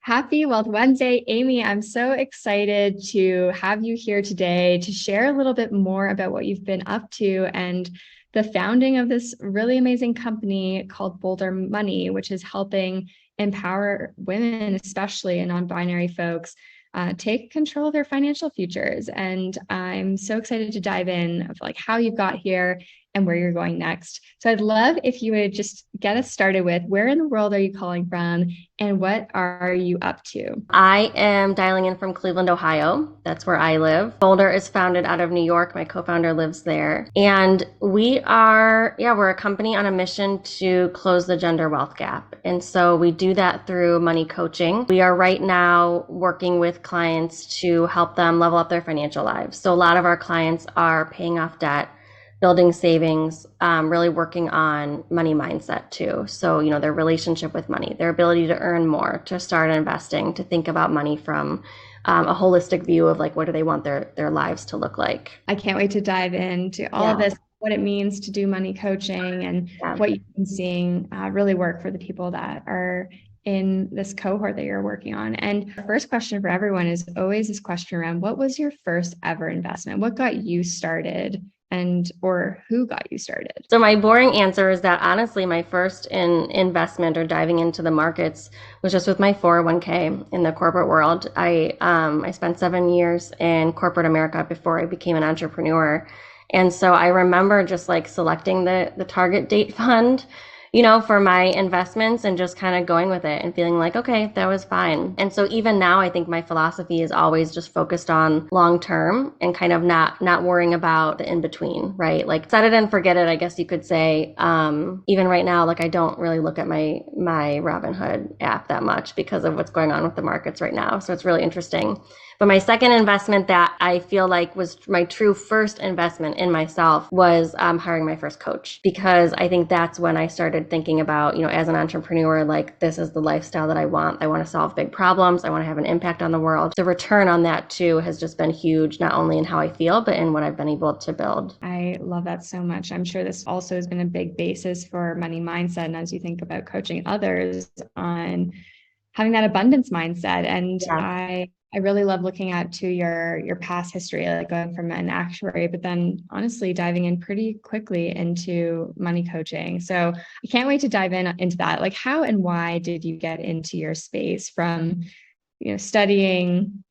Happy Wealth Wednesday, Amy. I'm so excited to have you here today to share a little bit more about what you've been up to and the founding of this really amazing company called Bolder Money, which is helping empower women, especially and non-binary folks, take control of their financial futures. And I'm so excited to dive in of like how you got here and where you're going next. So I'd love if you would just get us started with where in the world are you calling from and what are you up to? I am dialing in from Cleveland, Ohio. That's where I live. Boulder is founded out of New York. My co-founder lives there. And we're a company on a mission to close the gender wealth gap. And so we do that through money coaching. We are right now working with clients to help them level up their financial lives. So a lot of our clients are paying off debt, building savings, really working on money mindset too. So, their relationship with money, their ability to earn more, to start investing, to think about money from a holistic view of like, what do they want their lives to look like? I can't wait to dive into all of Yeah. this, what it means to do money coaching and Yeah. what you've been seeing really work for the people that are in this cohort that you're working on. And the first question for everyone is always this question around what was your first ever investment? What got you started and or who got you started? So my boring answer is that honestly, my first investment or diving into the markets was just with my 401k in the corporate world. I spent 7 years in corporate America before I became an entrepreneur. And so I remember just like selecting the target date fund, for my investments and just kind of going with it and feeling like, okay, that was fine. And so even now, I think my philosophy is always just focused on long term and kind of not worrying about the in between, right? Like set it and forget it, I guess you could say. Even right now, like I don't really look at my Robinhood app that much because of what's going on with the markets right now. So it's really interesting. But my second investment that I feel like was my true first investment in myself was hiring my first coach, because I think that's when I started thinking about, as an entrepreneur, like this is the lifestyle that I want. I want to solve big problems. I want to have an impact on the world. The return on that too has just been huge, not only in how I feel, but in what I've been able to build. I love that so much. I'm sure this also has been a big basis for money mindset. And as you think about coaching others on having that abundance mindset. And Yeah. I really love looking at to your past history, like going from an actuary, but then honestly diving in pretty quickly into money coaching. So I can't wait to dive into that. Like how and why did you get into your space from studying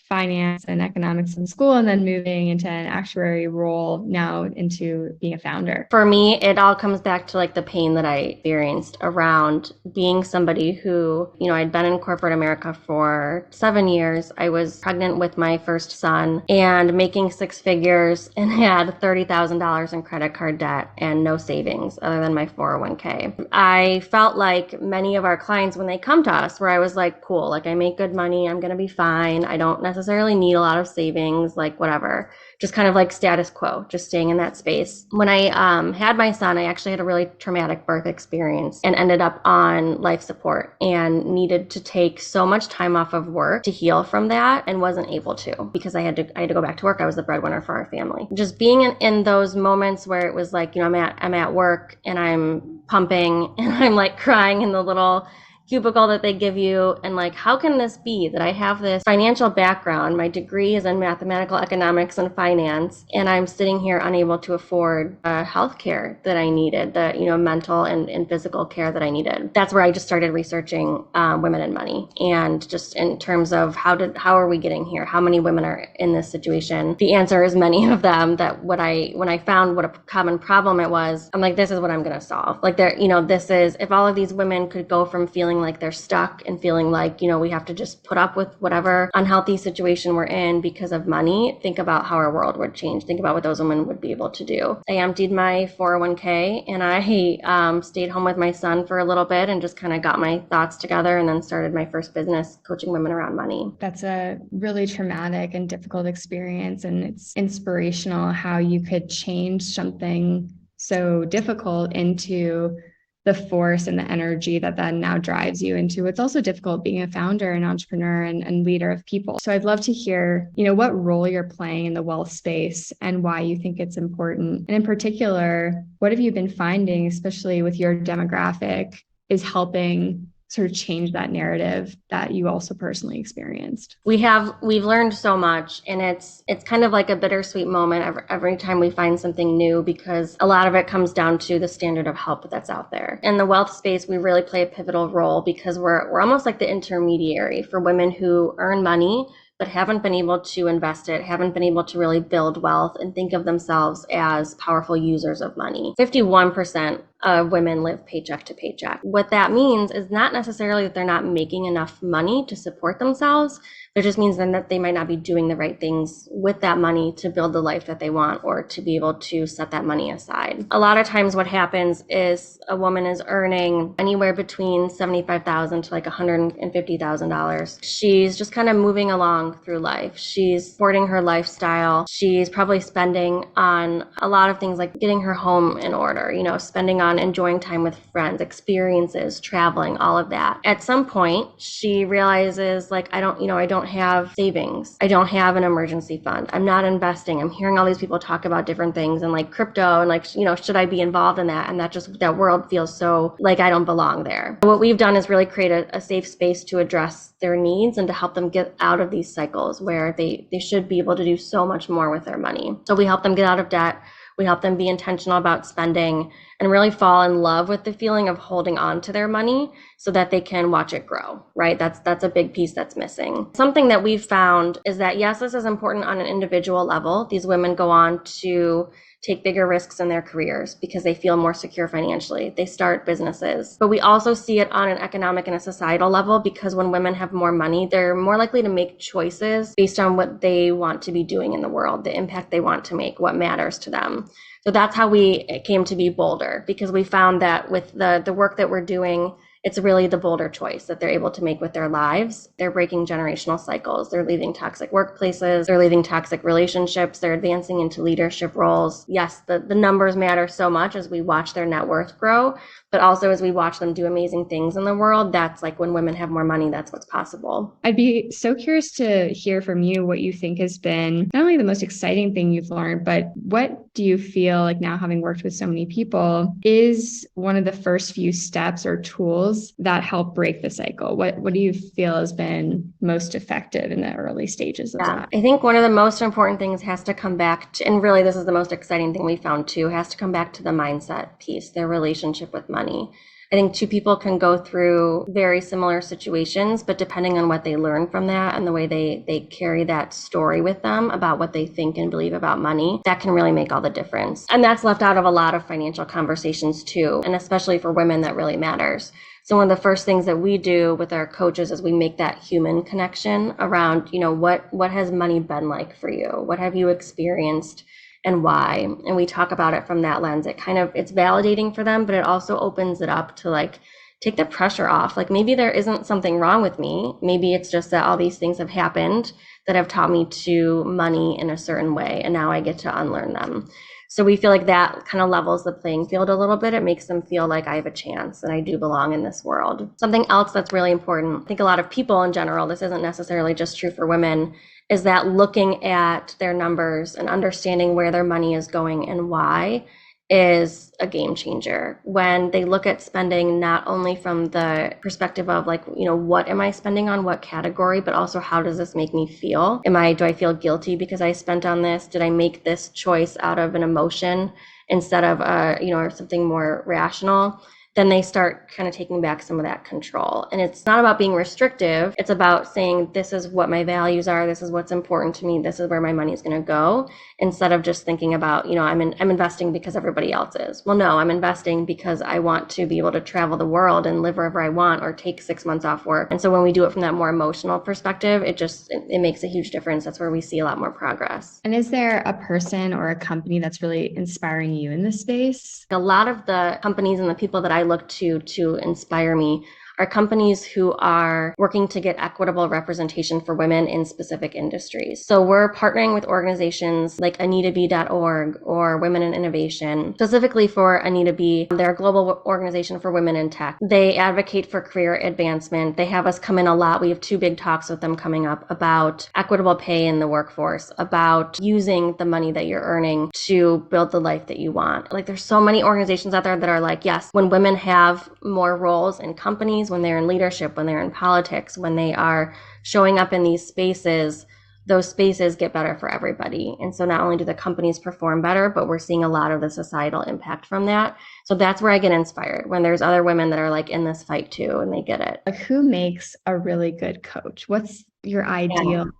finance and economics in school and then moving into an actuary role now into being a founder? For me, it all comes back to like the pain that I experienced around being somebody who, I'd been in corporate America for 7 years. I was pregnant with my first son and making six figures and had $30,000 in credit card debt and no savings other than my 401k. I felt like many of our clients, when they come to us, where I was like, cool, like I make good money, I'm going to be fine. I don't necessarily need a lot of savings, like whatever, just kind of like status quo, just staying in that space. When I had my son, I actually had a really traumatic birth experience and ended up on life support and needed to take so much time off of work to heal from that, and wasn't able to because I had to go back to work. I was the breadwinner for our family. Just being in those moments where it was like, I'm at work and I'm pumping and I'm like crying in the little cubicle that they give you, and like, how can this be that I have this financial background, my degree is in mathematical economics and finance, and I'm sitting here unable to afford health care that I needed, the mental and physical care that I needed. That's where I just started researching women and money, and just in terms of how are we getting here, how many women are in this situation. The answer is many of them. That when I found what a common problem it was, I'm like, this is what I'm going to solve. Like this is, if all of these women could go from feeling like they're stuck and feeling like, we have to just put up with whatever unhealthy situation we're in because of money, think about how our world would change. Think about what those women would be able to do. I emptied my 401k and I stayed home with my son for a little bit and just kind of got my thoughts together, and then started my first business coaching women around money. That's a really traumatic and difficult experience, and it's inspirational how you could change something so difficult into the force and the energy that then now drives you into what's also difficult being a founder and entrepreneur and leader of people. So I'd love to hear, what role you're playing in the wealth space and why you think it's important. And in particular, what have you been finding, especially with your demographic, is helping sort of change that narrative that you also personally experienced? We've learned so much, and it's kind of like a bittersweet moment every time we find something new, because a lot of it comes down to the standard of help that's out there. In the wealth space, we really play a pivotal role because we're almost like the intermediary for women who earn money but haven't been able to invest it, haven't been able to really build wealth and think of themselves as powerful users of money. 51% of women live paycheck to paycheck. What that means is not necessarily that they're not making enough money to support themselves. It just means then that they might not be doing the right things with that money to build the life that they want, or to be able to set that money aside. A lot of times what happens is a woman is earning anywhere between $75,000 to like $150,000. She's just kind of moving along through life. She's supporting her lifestyle. She's probably spending on a lot of things like getting her home in order, spending on enjoying time with friends, experiences, traveling, all of that. At some point, she realizes like, I don't have savings. I don't have an emergency fund. I'm not investing. I'm hearing all these people talk about different things and like crypto and like, should I be involved in that? And that world feels so like I don't belong there. What we've done is really create a safe space to address their needs and to help them get out of these cycles where they should be able to do so much more with their money. So we help them get out of debt. We help them be intentional about spending and really fall in love with the feeling of holding on to their money so that they can watch it grow, right? That's a big piece that's missing. Something that we've found is that, yes, this is important on an individual level. These women go on to take bigger risks in their careers because they feel more secure financially. They start businesses. But we also see it on an economic and a societal level, because when women have more money, they're more likely to make choices based on what they want to be doing in the world, the impact they want to make, what matters to them. So that's how we came to be bolder, because we found that with the work that we're doing, it's really the bolder choice that they're able to make with their lives. They're breaking generational cycles. They're leaving toxic workplaces. They're leaving toxic relationships. They're advancing into leadership roles. Yes, the numbers matter so much as we watch their net worth grow, but also as we watch them do amazing things in the world. That's like when women have more money, that's what's possible. I'd be so curious to hear from you what you think has been not only the most exciting thing you've learned, but what do you feel like, now having worked with so many people, is one of the first few steps or tools that help break the cycle? What do you feel has been most effective in the early stages of that? I think one of the most important things has to come back to, and really this is the most exciting thing we found too, has to come back to the mindset piece, their relationship with money. I think two people can go through very similar situations, but depending on what they learn from that and the way they carry that story with them about what they think and believe about money, that can really make all the difference. And that's left out of a lot of financial conversations too, and especially for women, that really matters. So one of the first things that we do with our coaches is we make that human connection around, what has money been like for you? What have you experienced and why? And we talk about it from that lens. It's validating for them, but it also opens it up to like take the pressure off. Like maybe there isn't something wrong with me. Maybe it's just that all these things have happened that have taught me to money in a certain way, and now I get to unlearn them. So we feel like that kind of levels the playing field a little bit. It makes them feel like I have a chance and I do belong in this world. Something else that's really important, I think a lot of people in general, this isn't necessarily just true for women, is that looking at their numbers and understanding where their money is going and why is a game changer. When they look at spending, not only from the perspective of like, what am I spending on, what category, but also how does this make me feel? Do I feel guilty because I spent on this? Did I make this choice out of an emotion instead of, or something more rational? Then they start kind of taking back some of that control. And it's not about being restrictive. It's about saying, this is what my values are. This is what's important to me. This is where my money is going to go. Instead of just thinking about, I'm investing because everybody else is. Well, no, I'm investing because I want to be able to travel the world and live wherever I want, or take 6 months off work. And so when we do it from that more emotional perspective, it makes a huge difference. That's where we see a lot more progress. And is there a person or a company that's really inspiring you in this space? A lot of the companies and the people that I look to inspire me are companies who are working to get equitable representation for women in specific industries. So we're partnering with organizations like AnitaB.org or Women in Innovation. Specifically for Anita B, they're a global organization for women in tech. They advocate for career advancement. They have us come in a lot. We have 2 big talks with them coming up about equitable pay in the workforce, about using the money that you're earning to build the life that you want. Like, there's so many organizations out there that are like, yes, when women have more roles in companies, companies, when they're in leadership, when they're in politics, when they are showing up in these spaces, those spaces get better for everybody. And so not only do the companies perform better, but we're seeing a lot of the societal impact from that. So that's where I get inspired, when there's other women that are like in this fight too, and they get it. Like, who makes a really good coach? What's your ideal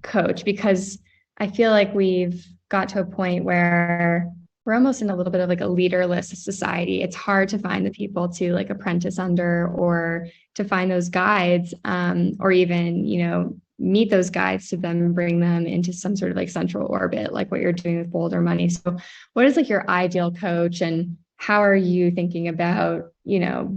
coach? Because I feel like we've got to a point where we're almost in a little bit of like a leaderless society. It's hard to find the people to like apprentice under, or to find those guides, or even, meet those guides to them and bring them into some sort of like central orbit, like what you're doing with Boulder Money. So what is like your ideal coach, and how are you thinking about,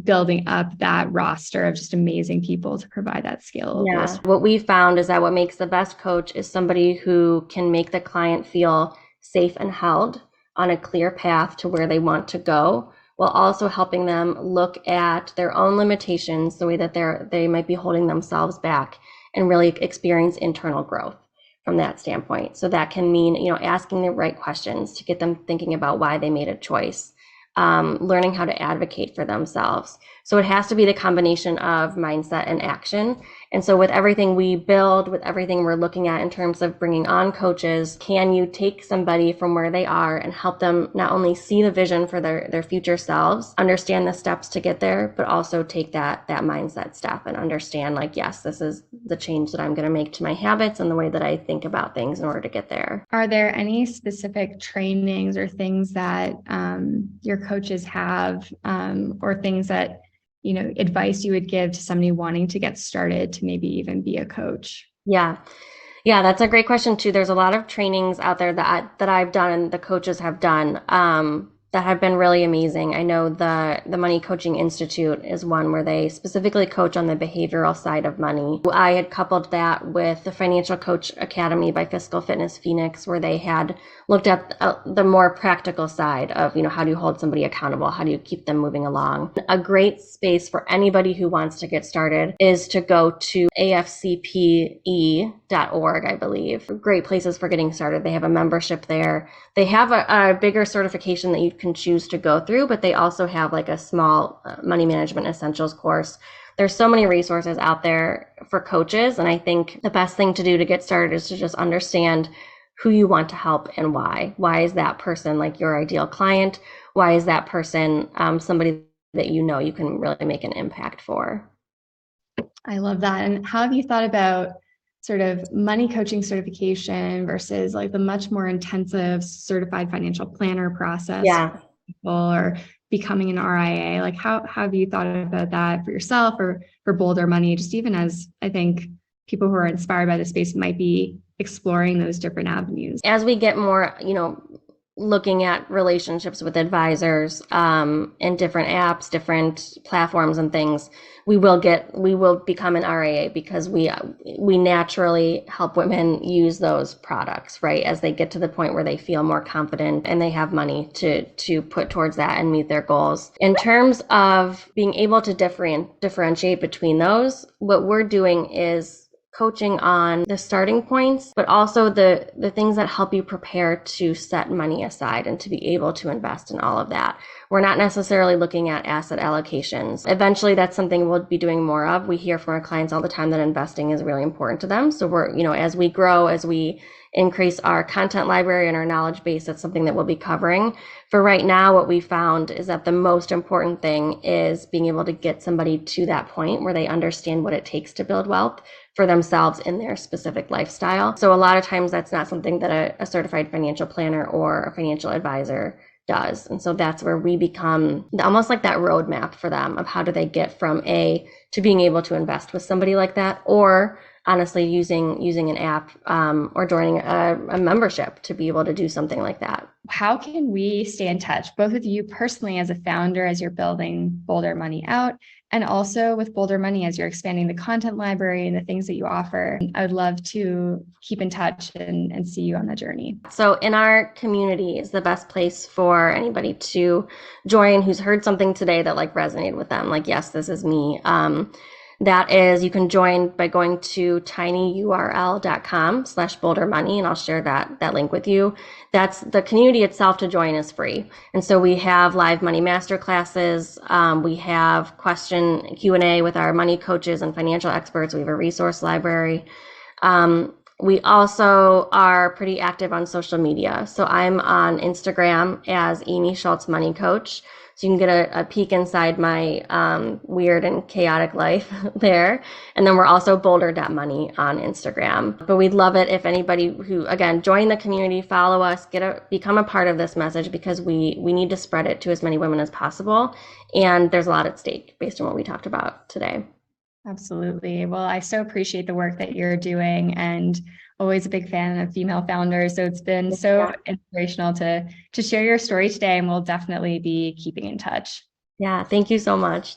building up that roster of just amazing people to provide that scalable? Yeah. What we found is that what makes the best coach is somebody who can make the client feel safe and held on a clear path to where they want to go, while also helping them look at their own limitations, the way that they might be holding themselves back, and really experience internal growth from that standpoint. So that can mean, asking the right questions to get them thinking about why they made a choice, learning how to advocate for themselves. So it has to be the combination of mindset and action. And so with everything we build, with everything we're looking at in terms of bringing on coaches, can you take somebody from where they are and help them not only see the vision for their future selves, understand the steps to get there, but also take that mindset step and understand, like, yes, this is the change that I'm going to make to my habits and the way that I think about things in order to get there. Are there any specific trainings or things that your coaches have, or things that, advice you would give to somebody wanting to get started to maybe even be a coach? Yeah, that's a great question too. There's a lot of trainings out there that I've done and the coaches have done, that have been really amazing. I know the Money Coaching Institute is one where they specifically coach on the behavioral side of money. I had coupled that with the Financial Coach Academy by Fiscal Fitness Phoenix, where they had looked at the more practical side of, how do you hold somebody accountable? How do you keep them moving along? A great space for anybody who wants to get started is to go to afcpe.org, I believe. Great places for getting started. They have a membership there. They have a bigger certification that you can choose to go through, but they also have like a small money management essentials course. There's so many resources out there for coaches. And I think the best thing to do to get started is to just understand who you want to help and why. Why is that person like your ideal client? Why is that person somebody that you can really make an impact for? I love that. And how have you thought about sort of money coaching certification versus like the much more intensive certified financial planner process? Yeah. Or becoming an RIA? Like, how have you thought about that for yourself or for Boulder Money? Just even as I think people who are inspired by the space might be exploring those different avenues. As we get more, looking at relationships with advisors, and different apps, different platforms and things, we will become an RIA, because we naturally help women use those products, right? As they get to the point where they feel more confident and they have money to put towards that and meet their goals. In terms of being able to differentiate between those, what we're doing is coaching on the starting points, but also the things that help you prepare to set money aside and to be able to invest in all of that. We're not necessarily looking at asset allocations. Eventually, that's something we'll be doing more of. We hear from our clients all the time that investing is really important to them. So we're, as we grow, as we increase our content library and our knowledge base, that's something that we'll be covering. For right now, what we found is that the most important thing is being able to get somebody to that point where they understand what it takes to build wealth for themselves in their specific lifestyle. So a lot of times that's not something that a certified financial planner or a financial advisor does. And so that's where we become almost like that roadmap for them of how do they get from A to being able to invest with somebody like that, or honestly using an app, or joining a membership to be able to do something like that. How can we stay in touch, both with you personally as a founder, as you're building Boulder Money out, and also with Boulder Money as you're expanding the content library and the things that you offer? I would love to keep in touch and see you on that journey. So in our community is the best place for anybody to join who's heard something today that like resonated with them. Like, yes, this is me. That is, you can join by going to tinyurl.com/bouldermoney, and I'll share that link with you. That's the community itself. To join is free, and so we have live money master classes. We have question Q&A with our money coaches and financial experts. We have a resource library. We also are pretty active on social media. So I'm on Instagram as Amy Schultz Money Coach. So you can get a peek inside my weird and chaotic life there. And then we're also boulder.money on Instagram. But we'd love it if anybody who, again, join the community, follow us, become a part of this message, because we need to spread it to as many women as possible. And there's a lot at stake based on what we talked about today. Absolutely. Well, I so appreciate the work that you're doing, and always a big fan of female founders. So it's been so inspirational to share your story today, and we'll definitely be keeping in touch. Yeah, thank you so much.